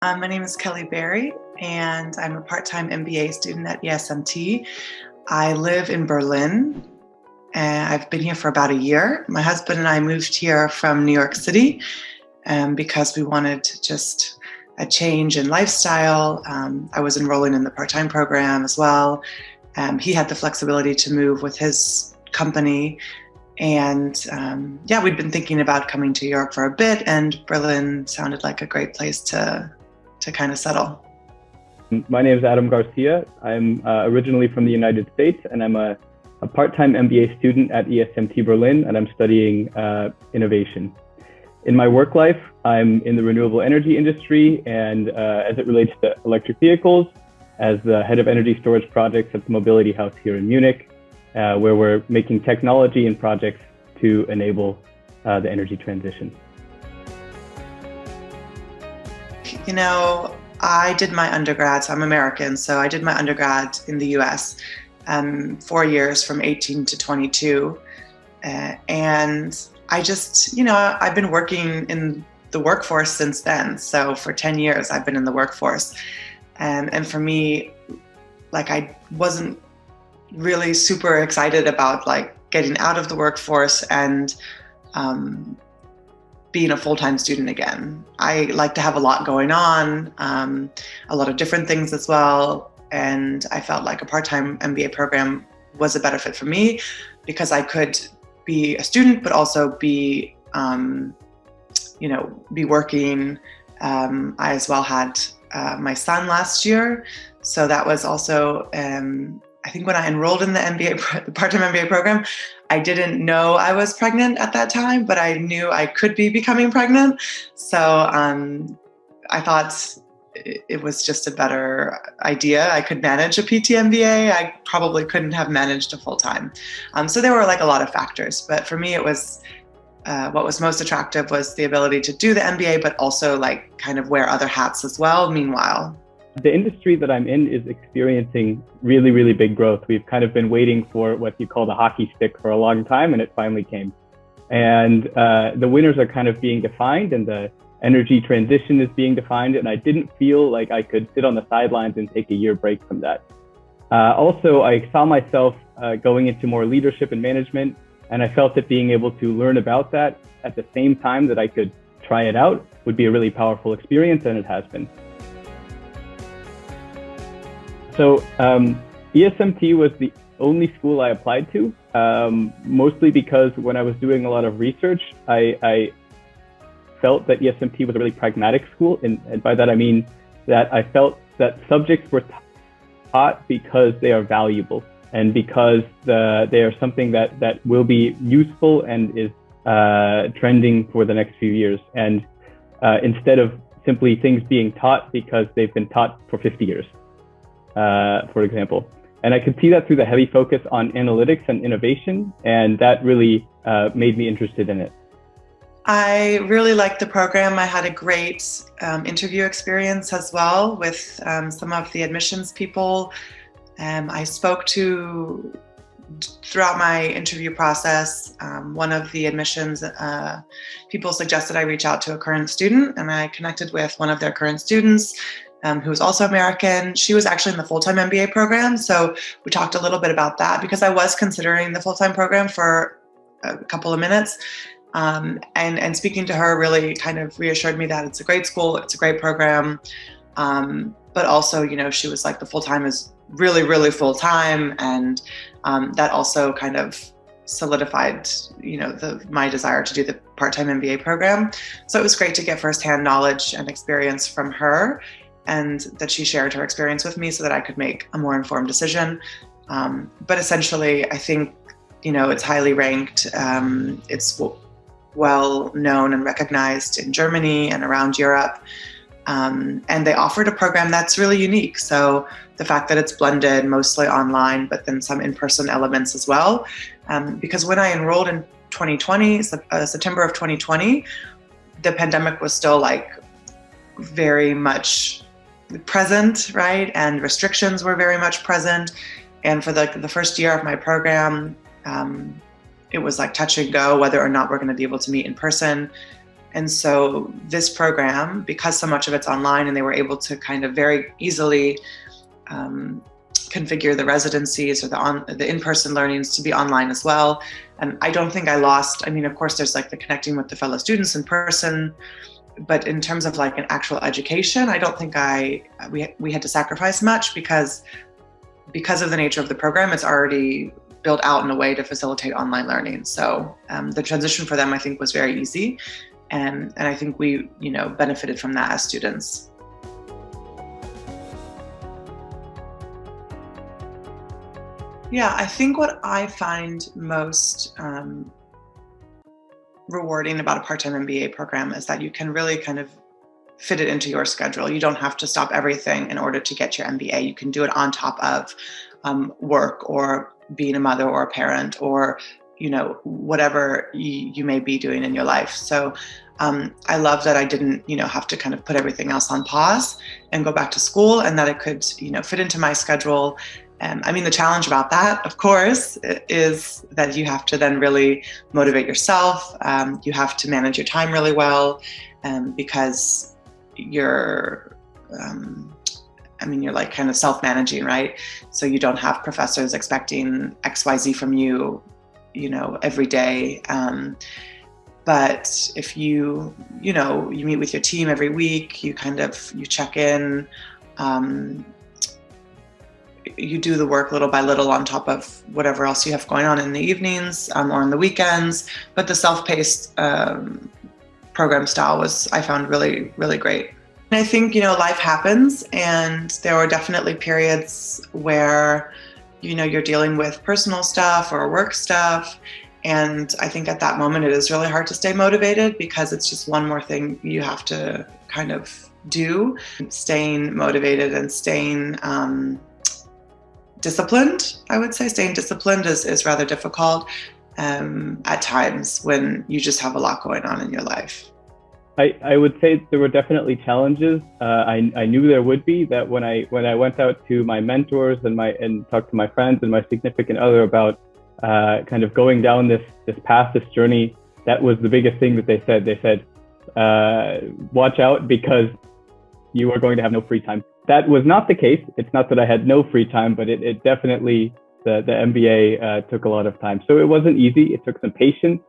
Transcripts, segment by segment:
My name is Kelly Berry, and I'm a part-time MBA student at ESMT. I live in Berlin, and I've been here for about a year. My husband and I moved here from New York City because we wanted just a change in lifestyle. I was enrolling in the part-time program as well. He had the flexibility to move with his company. And we'd been thinking about coming to Europe for a bit, and Berlin sounded like a great place to kind of settle. My name is Garcia. I'm originally from the United States, and I'm a part-time MBA student at ESMT Berlin, and I'm studying innovation. In my work life, I'm in the renewable energy industry, and as it relates to electric vehicles, as the head of energy storage projects at the Mobility House here in Munich, where we're making technology and projects to enable the energy transition. You know, I did my undergrad, so I'm American, so I did my undergrad in the US, 4 years from 18 to 22. And I just, I've been working in the workforce since then. So for 10 years, I've been in the workforce. And for me, I wasn't really super excited about getting out of the workforce and being a full-time student again. I like to have a lot going on, a lot of different things as well. And I felt like a part-time MBA program was a better fit for me because I could be a student, but also be working. I as well had my son last year. So that was also, I think when I enrolled in the part-time MBA program, I didn't know I was pregnant at that time, but I knew I could be becoming pregnant. So I thought it was just a better idea. I could manage a PT MBA. I probably couldn't have managed a full-time. So there were a lot of factors, but for me, it was what was most attractive was the ability to do the MBA, but also kind of wear other hats as well. Meanwhile, the industry that I'm in is experiencing really, really big growth. We've kind of been waiting for what you call the hockey stick for a long time, and it finally came. And the winners are kind of being defined, and the energy transition is being defined. And I didn't feel like I could sit on the sidelines and take a year break from that. Also, I saw myself going into more leadership and management, and I felt that being able to learn about that at the same time that I could try it out would be a really powerful experience, and it has been. So ESMT was the only school I applied to, mostly because when I was doing a lot of research, I felt that ESMT was a really pragmatic school. And by that, I mean that I felt that subjects were taught because they are valuable and because they are something that will be useful and is trending for the next few years. And instead of simply things being taught because they've been taught for 50 years. For example. And I could see that through the heavy focus on analytics and innovation, and that really made me interested in it. I really liked the program. I had a great interview experience as well with some of the admissions people. I spoke to, throughout my interview process, one of the admissions people suggested I reach out to a current student, and I connected with one of their current students who was also American. She was actually in the full-time MBA program. So we talked a little bit about that because I was considering the full-time program for a couple of minutes. And speaking to her really kind of reassured me that it's a great school, it's a great program. But also, she was like, the full-time is really, really full-time. And that also kind of solidified, my desire to do the part-time MBA program. So it was great to get firsthand knowledge and experience from her, and that she shared her experience with me so that I could make a more informed decision. But essentially, I think, it's highly ranked. It's well known and recognized in Germany and around Europe. And they offered a program that's really unique. So the fact that it's blended, mostly online, but then some in-person elements as well. Because when I enrolled in 2020, September of 2020, the pandemic was still very much present, right? And restrictions were very much present. And for the first year of my program, it was touch and go whether or not we're going to be able to meet in person. And so this program, because so much of it's online and they were able to kind of very easily configure the residencies or the in-person learnings to be online as well. And I don't think I lost, I mean, of course, there's like the connecting with the fellow students in person, but in terms of like an actual education, I don't think we had to sacrifice much because of the nature of the program, it's already built out in a way to facilitate online learning. So the transition for them, I think, was very easy. And I think we, benefited from that as students. Yeah, I think what I find most rewarding about a part-time MBA program is that you can really kind of fit it into your schedule. You don't have to stop everything in order to get your MBA. You can do it on top of work or being a mother or a parent or, whatever you may be doing in your life. So I love that I didn't, have to kind of put everything else on pause and go back to school, and that it could, fit into my schedule. The challenge about that, of course, is that you have to then really motivate yourself. You have to manage your time really well because you're like kind of self-managing, right? So you don't have professors expecting XYZ from you, every day. But if you meet with your team every week, you check in, you do the work little by little on top of whatever else you have going on in the evenings or on the weekends. But the self-paced program style I found really, really great. And I think, life happens, and there were definitely periods where, you're dealing with personal stuff or work stuff. And I think at that moment, it is really hard to stay motivated because it's just one more thing you have to kind of do. Staying motivated and staying disciplined, I would say. Staying disciplined is rather difficult at times when you just have a lot going on in your life. I would say there were definitely challenges. I knew there would be. That when I went out to my mentors and talked to my friends and my significant other about kind of going down this path, this journey, that was the biggest thing that they said. They said, watch out because you are going to have no free time. That was not the case. It's not that I had no free time, but it definitely, the MBA took a lot of time. So it wasn't easy. It took some patience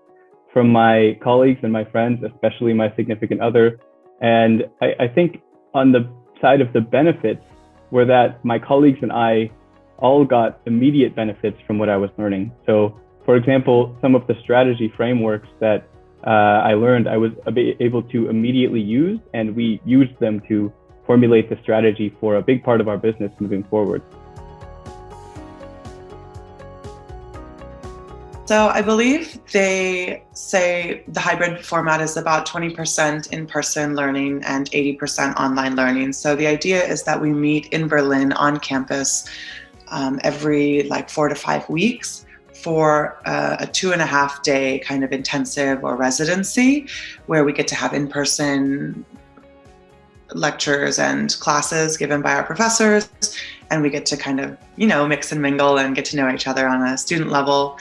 from my colleagues and my friends, especially my significant other. And I think on the side of the benefits were that my colleagues and I all got immediate benefits from what I was learning. So for example, some of the strategy frameworks that I learned, I was able to immediately use, and we used them to formulate the strategy for a big part of our business moving forward. So I believe they say the hybrid format is about 20% in-person learning and 80% online learning. So the idea is that we meet in Berlin on campus every 4 to 5 weeks for a 2.5 day kind of intensive or residency where we get to have in-person lectures and classes given by our professors, and we get to kind of, mix and mingle and get to know each other on a student level.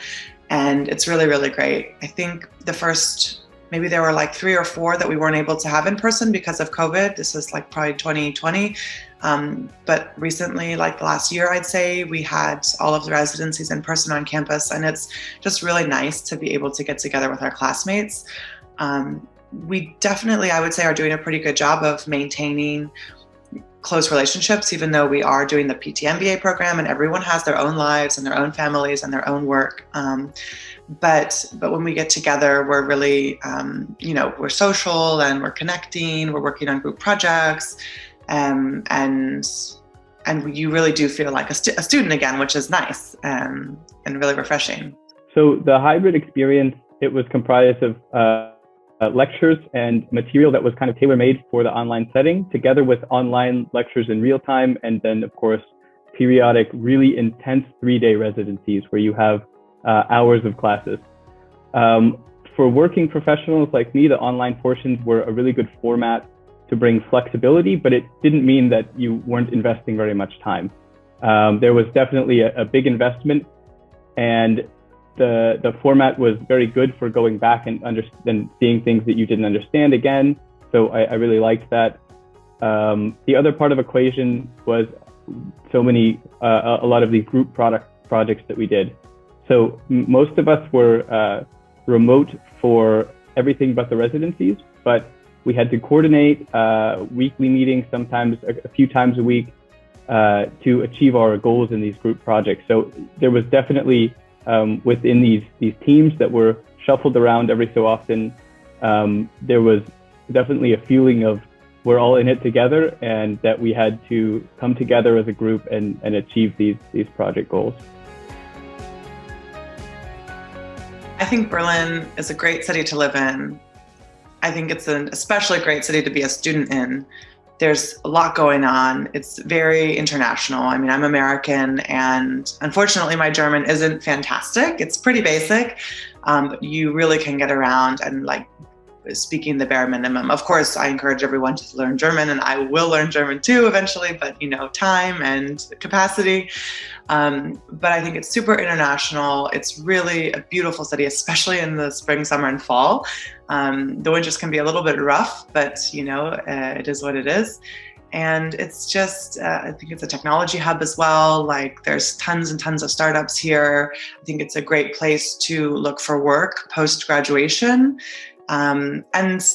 And it's really, really great. I think the first, maybe there were 3 or 4 that we weren't able to have in person because of COVID. This is probably 2020. But recently, the last year, I'd say, we had all of the residencies in person on campus. And it's just really nice to be able to get together with our classmates. We definitely, I would say, are doing a pretty good job of maintaining close relationships, even though we are doing the PT MBA program and everyone has their own lives and their own families and their own work. But when we get together, we're really, we're social and we're connecting, we're working on group projects, and you really do feel like a student again, which is nice and really refreshing. So the hybrid experience, it was comprised of lectures and material that was kind of tailor-made for the online setting, together with online lectures in real time, and then of course periodic really intense 3-day residencies where you have hours of classes. For working professionals like me, the online portions were a really good format to bring flexibility, but it didn't mean that you weren't investing very much time. There was definitely a big investment, and the format was very good for going back and seeing things that you didn't understand again. So I really liked that. The other part of equation was a lot of these group projects that we did. So most of us were remote for everything but the residencies, but we had to coordinate weekly meetings, sometimes a few times a week, to achieve our goals in these group projects. So there was definitely within these teams that were shuffled around every so often, there was definitely a feeling of we're all in it together, and that we had to come together as a group and achieve these project goals. I think Berlin is a great city to live in. I think it's an especially great city to be a student in. There's a lot going on. It's very international. I mean, I'm American, and unfortunately my German isn't fantastic. It's pretty basic, but you really can get around and like speaking the bare minimum. Of course, I encourage everyone to learn German, and I will learn German too eventually, but time and capacity. But I think it's super international. It's really a beautiful city, especially in the spring, summer, and fall. The winters can be a little bit rough, but it is what it is. And it's just, I think it's a technology hub as well. Like there's tons and tons of startups here. I think it's a great place to look for work post-graduation. And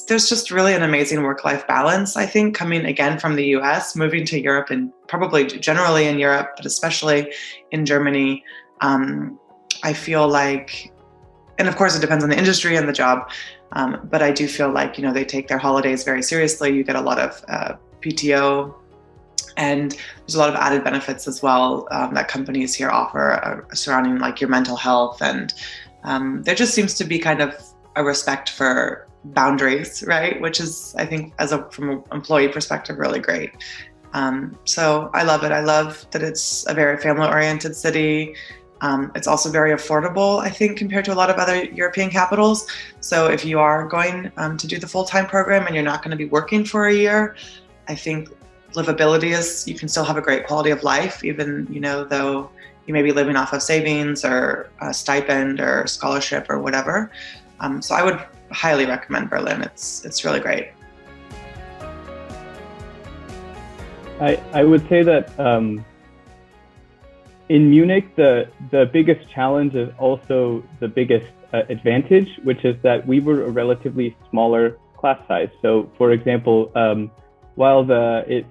there's just really an amazing work-life balance, I think, coming again from the US, moving to Europe, and probably generally in Europe, but especially in Germany. I feel like, and of course it depends on the industry and the job, but I do feel like, they take their holidays very seriously. You get a lot of PTO, and there's a lot of added benefits as well that companies here offer surrounding like your mental health. And there just seems to be kind of a respect for boundaries, right? Which is, I think, from an employee perspective, really great. So I love it. I love that it's a very family-oriented city. It's also very affordable, I think, compared to a lot of other European capitals. So if you are going to do the full-time program and you're not going to be working for a year, I think livability you can still have a great quality of life, even, though you may be living off of savings or a stipend or scholarship or whatever. So I would highly recommend Berlin. It's really great. I would say that in Munich, the biggest challenge is also the biggest advantage, which is that we were a relatively smaller class size. So, for example, while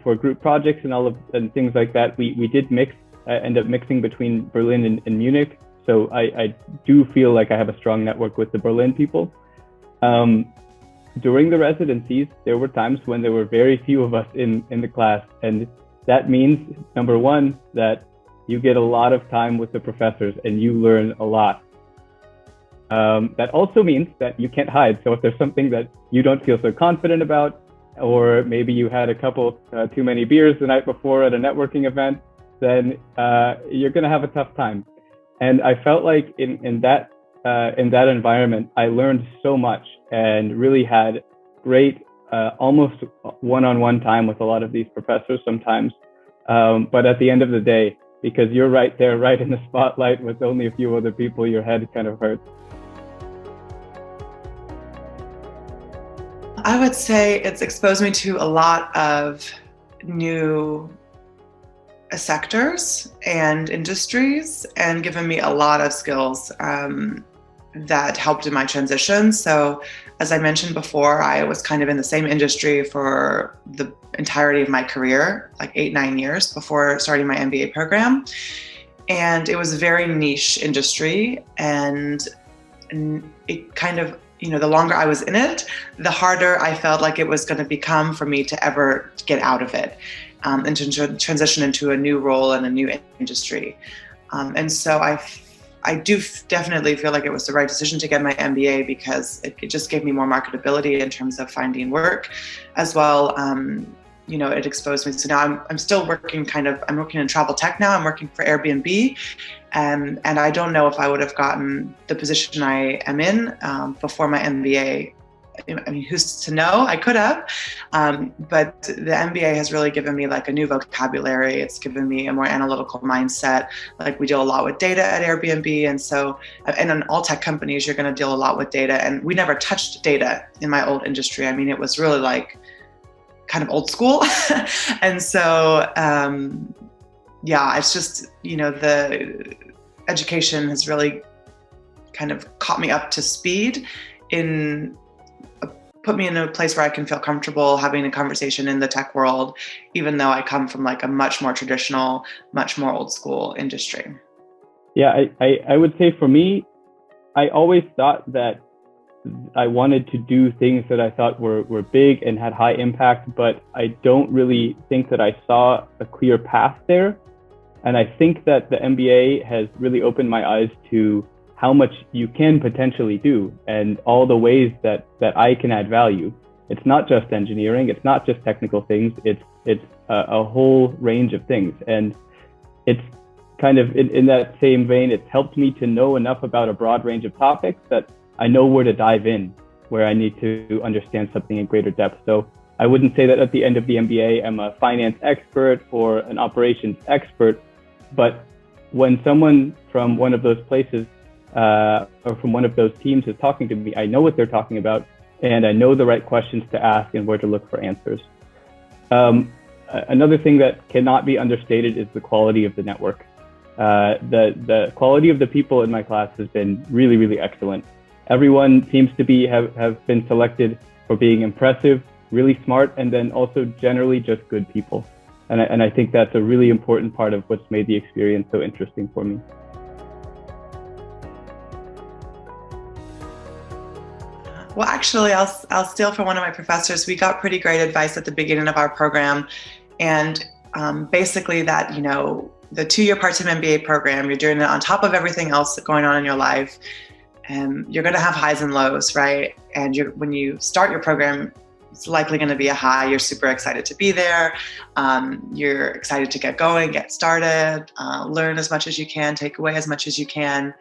for group projects and things like that, we did end up mixing between Berlin and Munich. So I do feel like I have a strong network with the Berlin people. During the residencies, there were times when there were very few of us in the class. And that means, number one, that you get a lot of time with the professors and you learn a lot. That also means that you can't hide. So if there's something that you don't feel so confident about, or maybe you had a couple too many beers the night before at a networking event, then you're going to have a tough time. And I felt like in that environment, I learned so much and really had great, almost one-on-one time with a lot of these professors sometimes. But at the end of the day, because you're right there, right in the spotlight with only a few other people, your head kind of hurts. I would say it's exposed me to a lot of new sectors and industries, and given me a lot of skills that helped in my transition. So as I mentioned before, I was kind of in the same industry for the entirety of my career, like 8-9 years before starting my MBA program. And it was a very niche industry, and it kind of, the longer I was in it, the harder I felt like it was going to become for me to ever get out of it. And to transition into a new role and a new industry. And so I do definitely feel like it was the right decision to get my MBA, because it just gave me more marketability in terms of finding work as well. It exposed me. So now I'm still working I'm working in travel tech now. I'm working for Airbnb. And I don't know if I would have gotten the position I am in before my MBA I mean, who's to know? I could have, but the MBA has really given me like a new vocabulary. It's given me a more analytical mindset. Like we deal a lot with data at Airbnb, and so, and in all tech companies, you're going to deal a lot with data. And we never touched data in my old industry. I mean, it was really like kind of old school, and so yeah, it's just, you know, the education has really kind of caught me up to speed in put me in a place where I can feel comfortable having a conversation in the tech world, even though I come from like a much more traditional, much more old school industry. Yeah, I would say for me, I always thought that I wanted to do things that I thought were big and had high impact, but I don't really think that I saw a clear path there. And I think that the MBA has really opened my eyes to how much you can potentially do and all the ways that I can add value. It's not just engineering, it's not just technical things, it's a whole range of things. And it's kind of in that same vein, it's helped me to know enough about a broad range of topics that I know where to dive in, where I need to understand something in greater depth. So I wouldn't say that at the end of the MBA, I'm a finance expert or an operations expert, but when someone from one of those places or from one of those teams is talking to me, I know what they're talking about, and I know the right questions to ask and where to look for answers. Another thing that cannot be understated is the quality of the network. The quality of the people in my class has been really, really excellent. Everyone seems to have been selected for being impressive, really smart, and then also generally just good people. And I think that's a really important part of what's made the experience so interesting for me. Well, actually, I'll steal from one of my professors. We got pretty great advice at the beginning of our program, and basically that, you know, the 2-year part-time MBA program, you're doing it on top of everything else going on in your life, and you're going to have highs and lows, right? And when you start your program, it's likely going to be a high. You're super excited to be there. You're excited to get going, get started, learn as much as you can, take away as much as you can.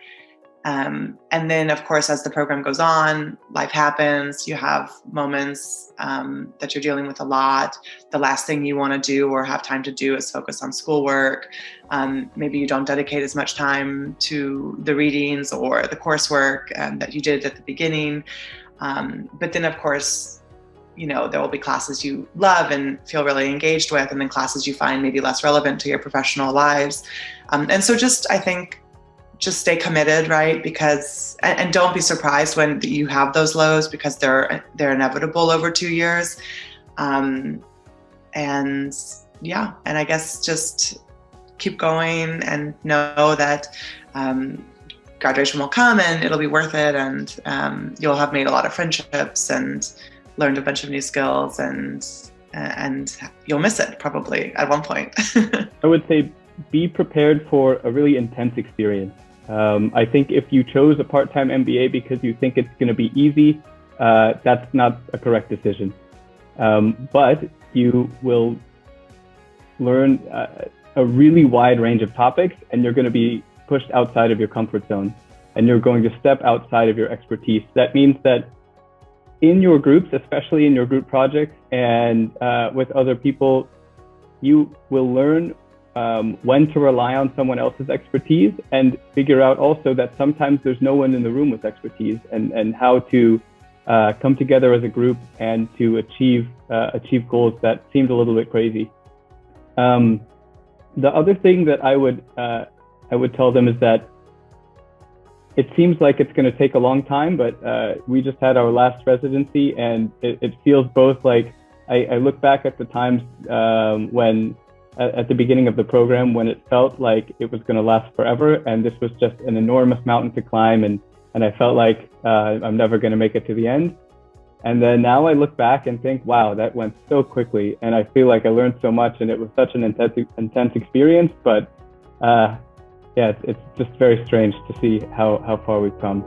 And then, of course, as the program goes on, life happens. You have moments that you're dealing with a lot. The last thing you want to do or have time to do is focus on schoolwork. Maybe you don't dedicate as much time to the readings or the coursework that you did at the beginning. But then, of course, you know, there will be classes you love and feel really engaged with, and then classes you find maybe less relevant to your professional lives. And so I think, just stay committed, right? Because, and don't be surprised when you have those lows, because they're inevitable over 2 years. And yeah, and I guess just keep going and know that graduation will come and it'll be worth it. And you'll have made a lot of friendships and learned a bunch of new skills, and you'll miss it probably at one point. I would say be prepared for a really intense experience. I think if you chose a part-time MBA because you think it's going to be easy, that's not a correct decision. But you will learn a really wide range of topics, and you're going to be pushed outside of your comfort zone, and you're going to step outside of your expertise. That means that in your groups, especially in your group projects and with other people, you will learn when to rely on someone else's expertise, and figure out also that sometimes there's no one in the room with expertise, and how to come together as a group and to achieve goals that seemed a little bit crazy. The other thing that I would tell them is that it seems like it's going to take a long time, but we just had our last residency, and it feels both like I look back at the times when at the beginning of the program, when it felt like it was going to last forever, and this was just an enormous mountain to climb, and I felt like I'm never going to make it to the end. And then now I look back and think, wow, that went so quickly, and I feel like I learned so much, and it was such an intense experience. But yeah, it's just very strange to see how far we've come.